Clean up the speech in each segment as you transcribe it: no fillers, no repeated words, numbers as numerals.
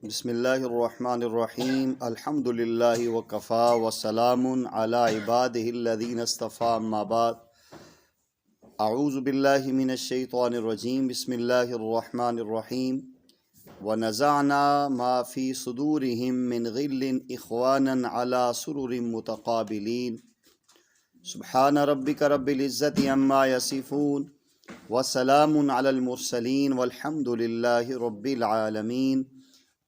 بسم اللہ الرحمن الرحیم الحمد للہ وکفا وسلام علی عبادہ الذین اصطفیٰ اما بعد اعوذ باللہ من الشیطان الرجیم بسم اللہ الرحمن الرحیم ونزعنا ما فی صدورہم من غل اخوانا علی سرر متقابلین سبحان ربک رب العزت عما یصفون وسلام علی المرسلین والحمد للہ رب العالمین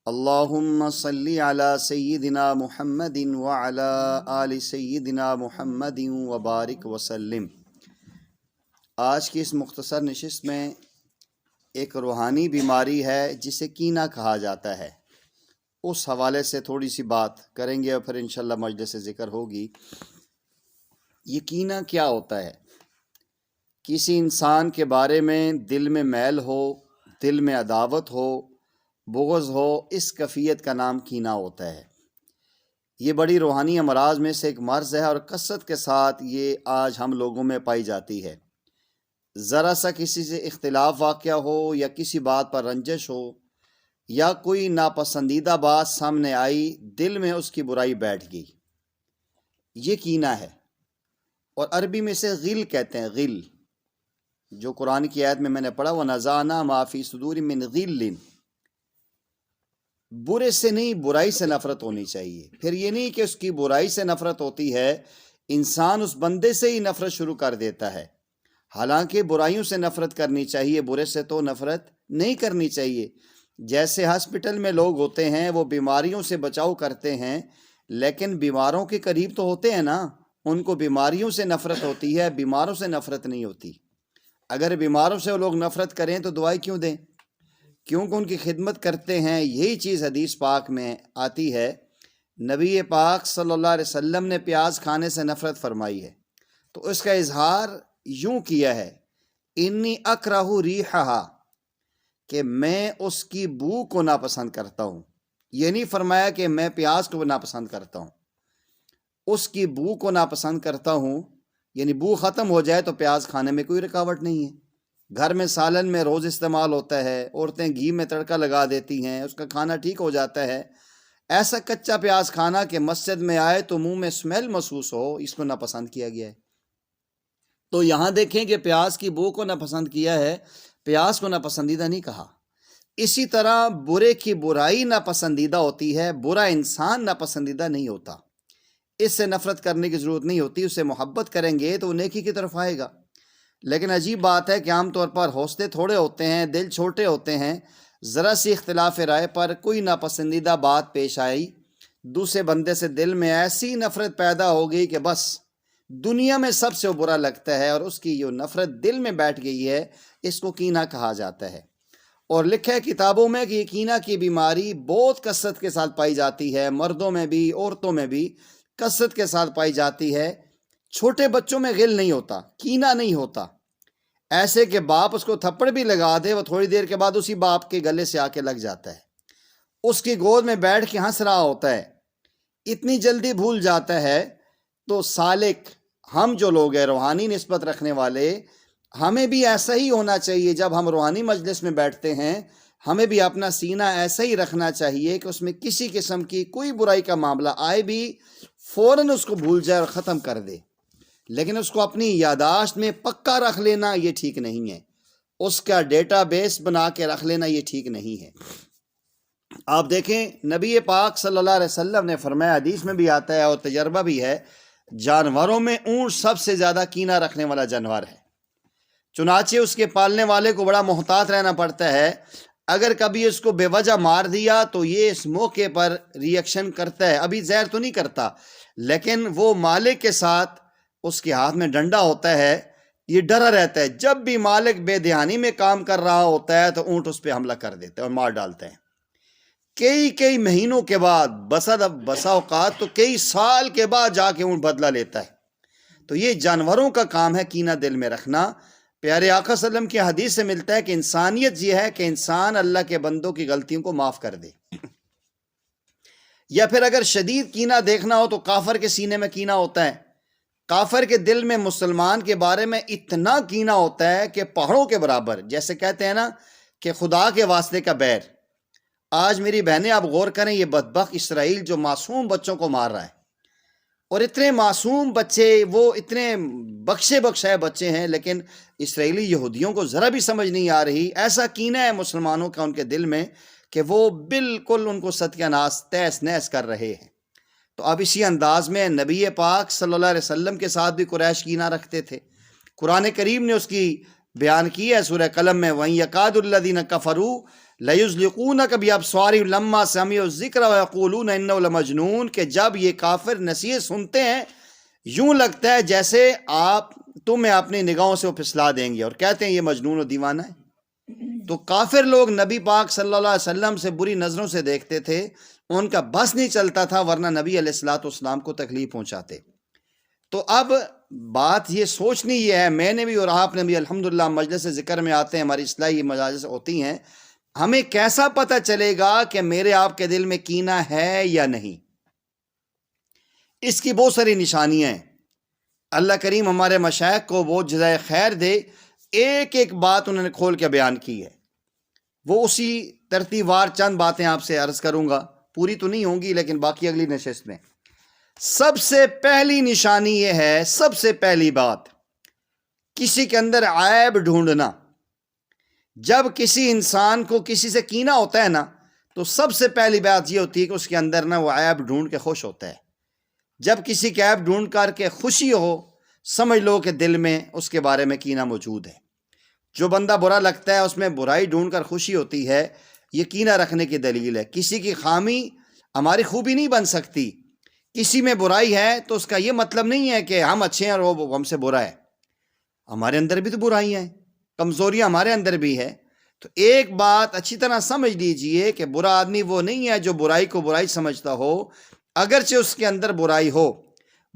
اللہم صلی علی سیدنا محمد وعلی آل سیدنا محمد وبارک وسلم۔ آج کی اس مختصر نشست میں ایک روحانی بیماری ہے جسے کینہ کہا جاتا ہے، اس حوالے سے تھوڑی سی بات کریں گے اور پھر انشاءاللہ مجلس سے ذکر ہوگی۔ یہ کینہ کیا ہوتا ہے؟ کسی انسان کے بارے میں دل میں میل ہو، دل میں عداوت ہو، بغض ہو، اس کیفیت کا نام کینہ ہوتا ہے۔ یہ بڑی روحانی امراض میں سے ایک مرض ہے اور کثرت کے ساتھ یہ آج ہم لوگوں میں پائی جاتی ہے۔ ذرا سا کسی سے اختلاف واقع ہو یا کسی بات پر رنجش ہو یا کوئی ناپسندیدہ بات سامنے آئی، دل میں اس کی برائی بیٹھ گئی، یہ کینہ ہے۔ اور عربی میں سے غل کہتے ہیں، غل، جو قرآن کی آیت میں نے پڑھا وَنَزَعْنَا مَا فِي صُدُورٍ مِّن غِلٍّ۔ برے سے نہیں، برائی سے نفرت ہونی چاہیے۔ پھر یہ نہیں کہ اس کی برائی سے نفرت ہوتی ہے، انسان اس بندے سے ہی نفرت شروع کر دیتا ہے۔ حالانکہ برائیوں سے نفرت کرنی چاہیے، برے سے تو نفرت نہیں کرنی چاہیے۔ جیسے ہاسپٹل میں لوگ ہوتے ہیں، وہ بیماریوں سے بچاؤ کرتے ہیں، لیکن بیماروں کے قریب تو ہوتے ہیں نا، ان کو بیماریوں سے نفرت ہوتی ہے، بیماروں سے نفرت نہیں ہوتی۔ اگر بیماروں سے وہ لوگ نفرت کریں تو دوائی کیوں دیں؟ کیونکہ ان کی خدمت کرتے ہیں۔ یہی چیز حدیث پاک میں آتی ہے، نبی پاک صلی اللہ علیہ وسلم نے پیاز کھانے سے نفرت فرمائی ہے، تو اس کا اظہار یوں کیا ہے، انی اکرہ ریحہا، کہ میں اس کی بو کو ناپسند کرتا ہوں۔ یہ نہیں فرمایا کہ میں پیاز کو ناپسند کرتا ہوں، اس کی بو کو ناپسند کرتا ہوں، یعنی بو ختم ہو جائے تو پیاز کھانے میں کوئی رکاوٹ نہیں ہے۔ گھر میں سالن میں روز استعمال ہوتا ہے، عورتیں گھی میں تڑکا لگا دیتی ہیں، اس کا کھانا ٹھیک ہو جاتا ہے۔ ایسا کچا پیاز کھانا کہ مسجد میں آئے تو منہ میں اسمیل محسوس ہو، اس کو ناپسند کیا گیا ہے۔ تو یہاں دیکھیں کہ پیاز کی بو کو ناپسند کیا ہے، پیاز کو ناپسندیدہ نہیں کہا۔ اسی طرح برے کی برائی ناپسندیدہ ہوتی ہے، برا انسان ناپسندیدہ نہیں ہوتا۔ اس سے نفرت کرنے کی ضرورت نہیں ہوتی، اس سے محبت کریں گے تو وہ نیکی کی طرف آئے گا۔ لیکن عجیب بات ہے کہ عام طور پر حوصلے تھوڑے ہوتے ہیں، دل چھوٹے ہوتے ہیں، ذرا سی اختلاف رائے پر کوئی ناپسندیدہ بات پیش آئی، دوسرے بندے سے دل میں ایسی نفرت پیدا ہو گئی کہ بس دنیا میں سب سے برا لگتا ہے، اور اس کی جو نفرت دل میں بیٹھ گئی ہے، اس کو کینہ کہا جاتا ہے۔ اور لکھا ہے کتابوں میں کہ یہ کینہ کی بیماری بہت کثرت کے ساتھ پائی جاتی ہے، مردوں میں بھی عورتوں میں بھی کثرت کے ساتھ پائی جاتی ہے۔ چھوٹے بچوں میں غل نہیں ہوتا، کینہ نہیں ہوتا، ایسے کہ باپ اس کو تھپڑ بھی لگا دے، وہ تھوڑی دیر کے بعد اسی باپ کے گلے سے آ کے لگ جاتا ہے، اس کی گود میں بیٹھ کے ہنس رہا ہوتا ہے، اتنی جلدی بھول جاتا ہے۔ تو سالک، ہم جو لوگ ہیں روحانی نسبت رکھنے والے، ہمیں بھی ایسا ہی ہونا چاہیے۔ جب ہم روحانی مجلس میں بیٹھتے ہیں، ہمیں بھی اپنا سینہ ایسا ہی رکھنا چاہیے کہ اس میں کسی قسم کی کوئی برائی کا معاملہ آئے بھی فوراً اس کو بھول جائے اور ختم کر دے۔ لیکن اس کو اپنی یادداشت میں پکا رکھ لینا یہ ٹھیک نہیں ہے، اس کا ڈیٹا بیس بنا کے رکھ لینا یہ ٹھیک نہیں ہے۔ آپ دیکھیں نبی پاک صلی اللہ علیہ وسلم نے فرمایا، حدیث میں بھی آتا ہے اور تجربہ بھی ہے، جانوروں میں اونٹ سب سے زیادہ کینہ رکھنے والا جانور ہے، چنانچہ اس کے پالنے والے کو بڑا محتاط رہنا پڑتا ہے۔ اگر کبھی اس کو بے وجہ مار دیا تو یہ اس موقع پر ریئیکشن کرتا ہے، ابھی زہر تو نہیں کرتا، لیکن وہ مالک کے ساتھ، اس کے ہاتھ میں ڈنڈا ہوتا ہے، یہ ڈرا رہتا ہے، جب بھی مالک بے دھیانی میں کام کر رہا ہوتا ہے تو اونٹ اس پہ حملہ کر دیتا ہے اور مار ڈالتے ہیں۔ کئی مہینوں کے بعد، بسا اوقات تو کئی سال کے بعد جا کے اونٹ بدلہ لیتا ہے۔ تو یہ جانوروں کا کام ہے کینہ دل میں رکھنا۔ پیارے آقا صلی اللہ علیہ وسلم کی حدیث سے ملتا ہے کہ انسانیت یہ ہے کہ انسان اللہ کے بندوں کی غلطیوں کو معاف کر دے۔ یا پھر اگر شدید کینہ دیکھنا ہو تو کافر کے سینے میں کینہ ہوتا ہے، کافر کے دل میں مسلمان کے بارے میں اتنا کینہ ہوتا ہے کہ پہاڑوں کے برابر، جیسے کہتے ہیں نا کہ خدا کے واسطے کا بیر، آج میری بہنیں آپ غور کریں، یہ بدبخت اسرائیل جو معصوم بچوں کو مار رہا ہے، اور اتنے معصوم بچے، وہ اتنے بخشے بخشائے بچے ہیں، لیکن اسرائیلی یہودیوں کو ذرا بھی سمجھ نہیں آ رہی، ایسا کینہ ہے مسلمانوں کا ان کے دل میں کہ وہ بالکل ان کو ستیہ ناس تیس نیس کر رہے ہیں۔ تو اب اسی انداز میں نبی پاک صلی اللہ علیہ وسلم کے ساتھ بھی قریش کینہ رکھتے تھے۔ قرآن کریم نے اس کی بیان کی ہے سورہ قلم میں، وَإِن يَكَادُ الَّذِينَ كَفَرُوا لَيُزْلِقُونَكَ بِأَبْصَارِهِمْ لَمَّا سَمِعُوا الذِّكْرَ وَيَقُولُونَ إِنَّهُ لَمَجْنُونٌ، کہ جب یہ کافر نصیحت سنتے ہیں یوں لگتا ہے جیسے تمہیں اپنی نگاہوں سے وہ پھسلا دیں گے، اور کہتے ہیں یہ مجنون و دیوانہ ہے۔ تو کافر لوگ نبی پاک صلی اللہ علیہ وسلم سے بری نظروں سے دیکھتے تھے، ان کا بس نہیں چلتا تھا، ورنہ نبی علیہ الصلوۃ والسلام کو تکلیف پہنچاتے۔ تو اب بات یہ سوچنی یہ ہے، میں نے بھی اور آپ نے بھی الحمدللہ مجلس ذکر میں آتے ہیں، ہماری اصلاحی مجالس ہوتی ہیں، ہمیں کیسا پتہ چلے گا کہ میرے آپ کے دل میں کینہ ہے یا نہیں؟ اس کی بہت ساری نشانیاں ہیں۔ اللہ کریم ہمارے مشائخ کو وہ جزائے خیر دے، ایک ایک بات انہوں نے کھول کے بیان کی ہے، وہ اسی ترتیب وار چند باتیں آپ سے عرض کروں گا، پوری تو نہیں ہوں گی لیکن باقی اگلی نشست میں۔ سب سے پہلی نشانی یہ ہے، سب سے پہلی بات، کسی کے اندر عیب ڈھونڈنا۔ جب کسی انسان کو کسی سے کینہ ہوتا ہے نا، تو سب سے پہلی بات یہ ہوتی ہے کہ اس کے اندر نا وہ عیب ڈھونڈ کے خوش ہوتا ہے۔ جب کسی کے عیب ڈھونڈ کر کے خوشی ہو، سمجھ لو کہ دل میں اس کے بارے میں کینہ موجود ہے۔ جو بندہ برا لگتا ہے اس میں برائی ڈھونڈ کر خوشی ہوتی ہے، یہ کینہ رکھنے کی دلیل ہے۔ کسی کی خامی ہماری خوبی نہیں بن سکتی۔ کسی میں برائی ہے تو اس کا یہ مطلب نہیں ہے کہ ہم اچھے ہیں اور وہ ہم سے برا ہے۔ ہمارے اندر بھی تو برائیاں ہیں، کمزوریاں ہمارے اندر بھی ہے۔ تو ایک بات اچھی طرح سمجھ لیجئے کہ برا آدمی وہ نہیں ہے جو برائی کو برائی سمجھتا ہو، اگرچہ اس کے اندر برائی ہو۔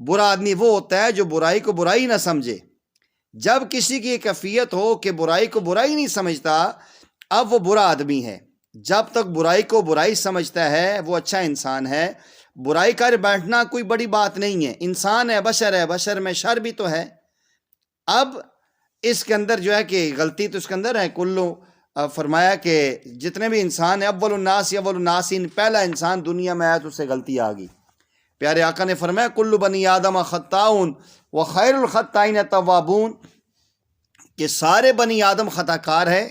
برا آدمی وہ ہوتا ہے جو برائی کو برائی نہ سمجھے۔ جب کسی کی کیفیت ہو کہ برائی کو برائی نہیں سمجھتا، اب وہ برا آدمی ہے۔ جب تک برائی کو برائی سمجھتا ہے وہ اچھا انسان ہے۔ برائی کر بیٹھنا کوئی بڑی بات نہیں ہے، انسان ہے، بشر میں شر بھی تو ہے۔ اب اس کے اندر جو ہے کہ غلطی تو اس کے اندر ہے، کلو فرمایا کہ جتنے بھی انسان ہیں، اول الناسین، پہلا انسان دنیا میں آیا تو اس سے غلطی آ گئی۔ پیارے آقا نے فرمایا کل بنی آدم خطاؤن وخیر الخطائین التوابون، کہ سارے بنی آدم خطا کار ہے،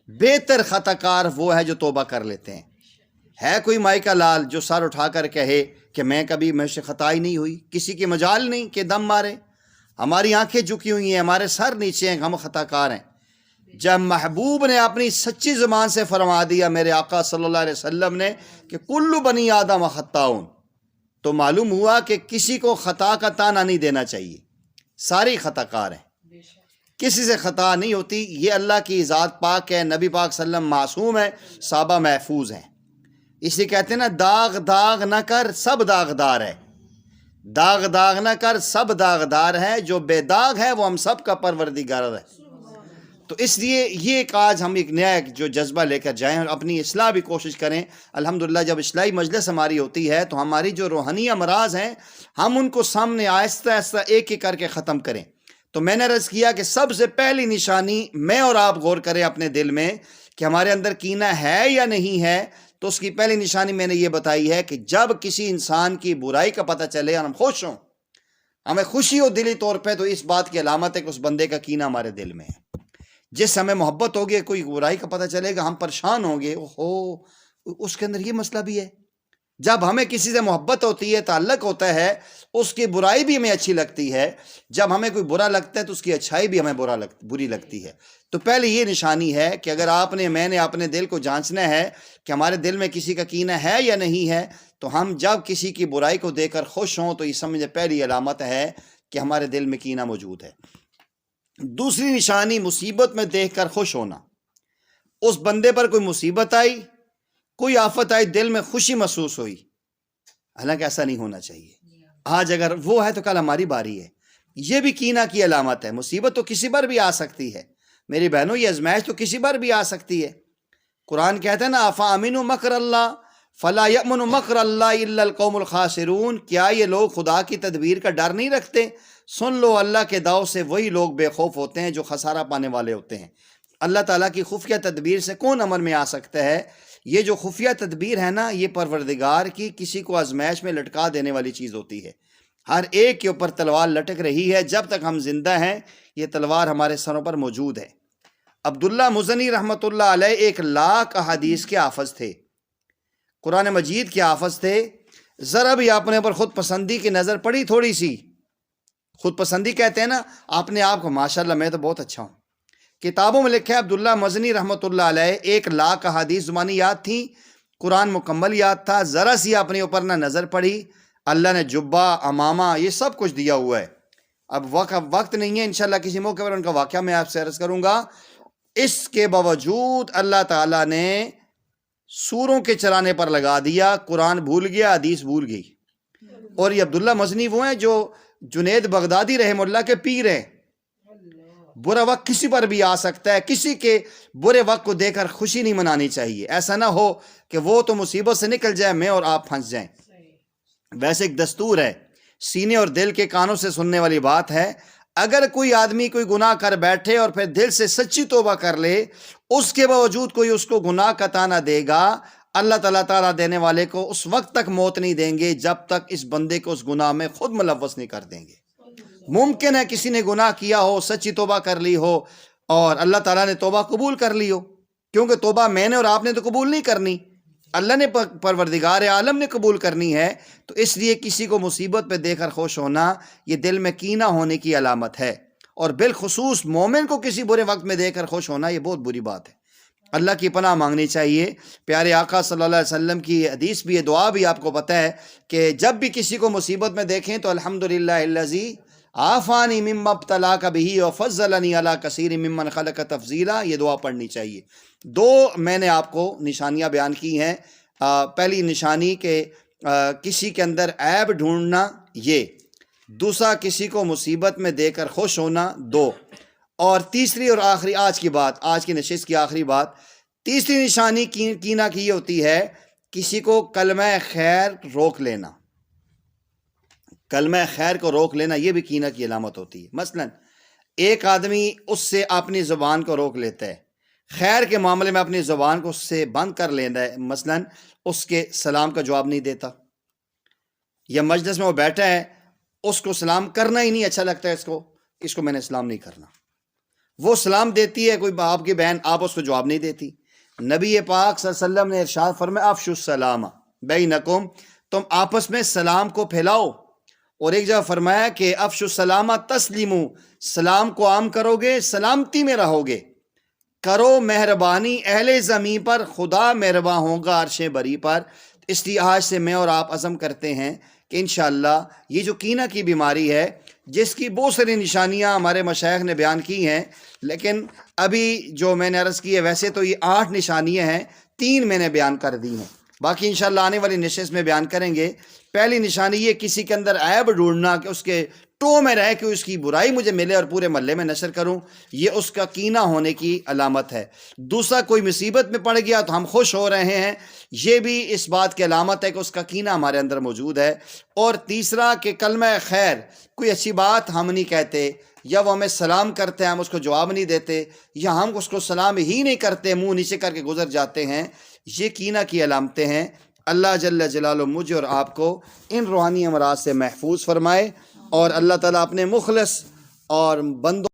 بہتر خطا کار وہ ہے جو توبہ کر لیتے ہیں۔ ہے کوئی مائی کا لال جو سر اٹھا کر کہے کہ میں کبھی مجھ سے خطا ہی نہیں ہوئی؟ کسی کی مجال نہیں کہ دم مارے۔ ہماری آنکھیں جھکی ہوئی ہیں، ہمارے سر نیچے ہیں، ہم خطا کار ہیں۔ جب محبوب نے اپنی سچی زبان سے فرما دیا، میرے آقا صلی اللہ علیہ وسلم نے، کہ کل بنی آدم خطاؤن، تو معلوم ہوا کہ کسی کو خطا کا طعنہ نہیں دینا چاہیے، سارے خطا کار ہیں، کسی سے خطا نہیں ہوتی۔ یہ اللہ کی ذات پاک ہے، نبی پاک صلی اللہ علیہ وسلم معصوم ہے، صحابہ محفوظ ہیں۔ اس لیے کہتے ہیں نا، داغ داغ نہ کر سب داغدار ہے، داغ داغ نہ کر سب داغدار ہے، جو بے داغ ہے وہ ہم سب کا پروردگار ہے۔ تو اس لیے یہ ایک آج ہم ایک نیا جو جذبہ لے کر جائیں اور اپنی اصلاح بھی کوشش کریں۔ الحمدللہ جب اصلاحی مجلس ہماری ہوتی ہے تو ہماری جو روحانی امراض ہیں ہم ان کو سامنے آہستہ آہستہ ایک ایک کر کے ختم کریں۔ تو میں نے عرض کیا کہ سب سے پہلی نشانی میں اور آپ غور کریں اپنے دل میں کہ ہمارے اندر کینہ ہے یا نہیں ہے۔ تو اس کی پہلی نشانی میں نے یہ بتائی ہے کہ جب کسی انسان کی برائی کا پتہ چلے اور ہم خوش ہوں، ہمیں خوشی ہو دلی طور پہ، تو اس بات کی علامت ہے کہ اس بندے کا کینہ ہمارے دل میں ہے۔ جس ہمیں محبت ہوگی، کوئی برائی کا پتہ چلے گا ہم پریشان ہوں گے، اس کے اندر یہ مسئلہ بھی ہے۔ جب ہمیں کسی سے محبت ہوتی ہے، تعلق ہوتا ہے، اس کی برائی بھی ہمیں اچھی لگتی ہے۔ جب ہمیں کوئی برا لگتا ہے تو اس کی اچھائی بھی ہمیں بری لگتی ہے۔ تو پہلے یہ نشانی ہے کہ اگر میں نے اپنے دل کو جانچنا ہے کہ ہمارے دل میں کسی کا کینہ ہے یا نہیں ہے، تو ہم جب کسی کی برائی کو دیکھ کر خوش ہوں تو یہ سمجھے پہلی علامت ہے کہ ہمارے دل میں کینہ موجود ہے۔ دوسری نشانی، مصیبت میں دیکھ کر خوش ہونا۔ اس بندے پر کوئی مصیبت آئی، کوئی آفت آئی، دل میں خوشی محسوس ہوئی، حالانکہ ایسا نہیں ہونا چاہیے۔ آج اگر وہ ہے تو کل ہماری باری ہے، یہ بھی کینہ کی علامت ہے۔ مصیبت تو کسی پر بھی آ سکتی ہے میری بہنوں، یہ آزمائش تو کسی پر بھی آ سکتی ہے۔ قرآن کہتا ہے نا، افامنوا مکر اللہ فلا یأمن مکر اللہ الا القوم الخاسرون، کیا یہ لوگ خدا کی تدبیر کا ڈر نہیں رکھتے؟ سن لو، اللہ کے داؤ سے وہی لوگ بے خوف ہوتے ہیں جو خسارہ پانے والے ہوتے ہیں۔ اللہ تعالیٰ کی خفیہ تدبیر سے کون امر میں آ سکتا ہے؟ یہ جو خفیہ تدبیر ہے نا، یہ پروردگار کی کسی کو آزمائش میں لٹکا دینے والی چیز ہوتی ہے۔ ہر ایک کے اوپر تلوار لٹک رہی ہے، جب تک ہم زندہ ہیں یہ تلوار ہمارے سروں پر موجود ہے۔ عبداللہ مزنی رحمۃ اللہ علیہ 1,00,000 احادیث کے حافظ تھے، قرآن مجید کے حافظ تھے۔ ذرا بھی آپ نے پر خود پسندی کی نظر پڑی، تھوڑی سی خود پسندی کہتے ہیں نا، آپ نے آپ کو ماشاءاللہ میں تو بہت اچھا ہوں، کتابوں میں لکھا ہے عبداللہ مزنی رحمۃ اللہ علیہ 1,00,000 احادیث زبانی یاد تھیں، قرآن مکمل یاد تھا، ذرا سی اپنے اوپر نہ نظر پڑی، اللہ نے جبہ امامہ یہ سب کچھ دیا ہوا ہے۔ اب وقت نہیں ہے، انشاءاللہ کسی موقع پر ان کا واقعہ میں آپ سے عرض کروں گا۔ اس کے باوجود اللہ تعالیٰ نے سوروں کے چلانے پر لگا دیا، قرآن بھول گیا، حدیث بھول گئی۔ اور یہ عبداللہ مزنی وہ ہیں جو جنید بغدادی رحمہ اللہ کے پیر ہیں۔ برا وقت کسی پر بھی آ سکتا ہے، کسی کے برے وقت کو دیکھ کر خوشی نہیں منانی چاہیے، ایسا نہ ہو کہ وہ تو مصیبت سے نکل جائے، میں اور آپ پھنس جائیں۔ ویسے ایک دستور ہے، سینے اور دل کے کانوں سے سننے والی بات ہے، اگر کوئی آدمی کوئی گناہ کر بیٹھے اور پھر دل سے سچی توبہ کر لے، اس کے باوجود کوئی اس کو گناہ کا طعنہ دے گا، اللہ تعالیٰ دینے والے کو اس وقت تک موت نہیں دیں گے جب تک اس بندے کو اس گناہ میں خود ملوث نہیں کر دیں گے۔ ممکن ہے کسی نے گناہ کیا ہو، سچی توبہ کر لی ہو اور اللہ تعالیٰ نے توبہ قبول کر لی ہو، کیونکہ توبہ میں نے اور آپ نے تو قبول نہیں کرنی، اللہ نے پروردگار عالم نے قبول کرنی ہے، تو اس لیے کسی کو مصیبت پہ دیکھ کر خوش ہونا یہ دل میں کینہ ہونے کی علامت ہے، اور بالخصوص مومن کو کسی برے وقت میں دیکھ کر خوش ہونا یہ بہت بری بات ہے۔ اللہ کی پناہ مانگنی چاہیے۔ پیارے آقا صلی اللہ علیہ وسلم کی حدیث بھی ہے، دعا بھی آپ کو پتہ ہے کہ جب بھی کسی کو مصیبت میں دیکھیں تو الحمدللہ الذی عافانی مما ابتلاک بہ وفضلنی علی کثیر ممن خلق تفضیلا، یہ دعا پڑھنی چاہیے۔ دو میں نے آپ کو نشانیاں بیان کی ہیں، پہلی نشانی کہ کسی کے اندر عیب ڈھونڈنا، یہ دوسرا کسی کو مصیبت میں دیکھ کر خوش ہونا، دو، اور تیسری اور آخری آج کی بات، آج کی نشست کی آخری بات، تیسری نشانی کینہ کی یہ ہوتی ہے کسی کو کلمہ خیر روک لینا، کلمہ خیر کو روک لینا یہ بھی کینہ کی علامت ہوتی ہے۔ مثلا ایک آدمی اس سے اپنی زبان کو روک لیتا ہے، خیر کے معاملے میں اپنی زبان کو اس سے بند کر لیتا ہے، مثلا اس کے سلام کا جواب نہیں دیتا، یا مجلس میں وہ بیٹھا ہے اس کو سلام کرنا ہی نہیں اچھا لگتا ہے، اس کو میں نے سلام نہیں کرنا، وہ سلام دیتی ہے کوئی آپ کی بہن، آپ اس کو جواب نہیں دیتی۔ نبی پاک صلی اللہ علیہ وسلم نے ارشاد فرمایا افشوا السلام بینکم، تم آپس میں سلام کو پھیلاؤ، اور ایک جگہ فرمایا کہ افشوا السلام تسلیمو، سلام کو عام کرو گے سلامتی میں رہو گے، کرو مہربانی اہل زمین پر، خدا مہربان ہوگا عرش بری پر۔ اس لیے آج سے میں اور آپ عزم کرتے ہیں کہ انشاءاللہ یہ جو کینہ کی بیماری ہے، جس کی بہت ساری نشانیاں ہمارے مشائخ نے بیان کی ہیں، لیکن ابھی جو میں نے عرض کی ہے ویسے تو یہ 8 نشانیاں ہیں، 3 میں نے بیان کر دی ہیں، باقی انشاءاللہ آنے والی نشست میں بیان کریں گے۔ پہلی نشانی یہ کسی کے اندر عیب ڈھونڈنا کہ اس کے ٹو میں رہ کے اس کی برائی مجھے ملے اور پورے محلے میں نشر کروں، یہ اس کا کینہ ہونے کی علامت ہے۔ دوسرا کوئی مصیبت میں پڑ گیا تو ہم خوش ہو رہے ہیں، یہ بھی اس بات کی علامت ہے کہ اس کا کینہ ہمارے اندر موجود ہے۔ اور تیسرا کہ کلمہ خیر، کوئی اچھی بات ہم نہیں کہتے، یا وہ ہمیں سلام کرتے ہیں ہم اس کو جواب نہیں دیتے، یا ہم اس کو سلام ہی نہیں کرتے، منہ نیچے کر کے گزر جاتے ہیں، یہ کینہ کی علامتیں ہیں۔ اللہ جل جلالہ مجھے اور آپ کو ان روحانی امراض سے محفوظ فرمائے، اور اللہ تعالیٰ اپنے مخلص اور بندوں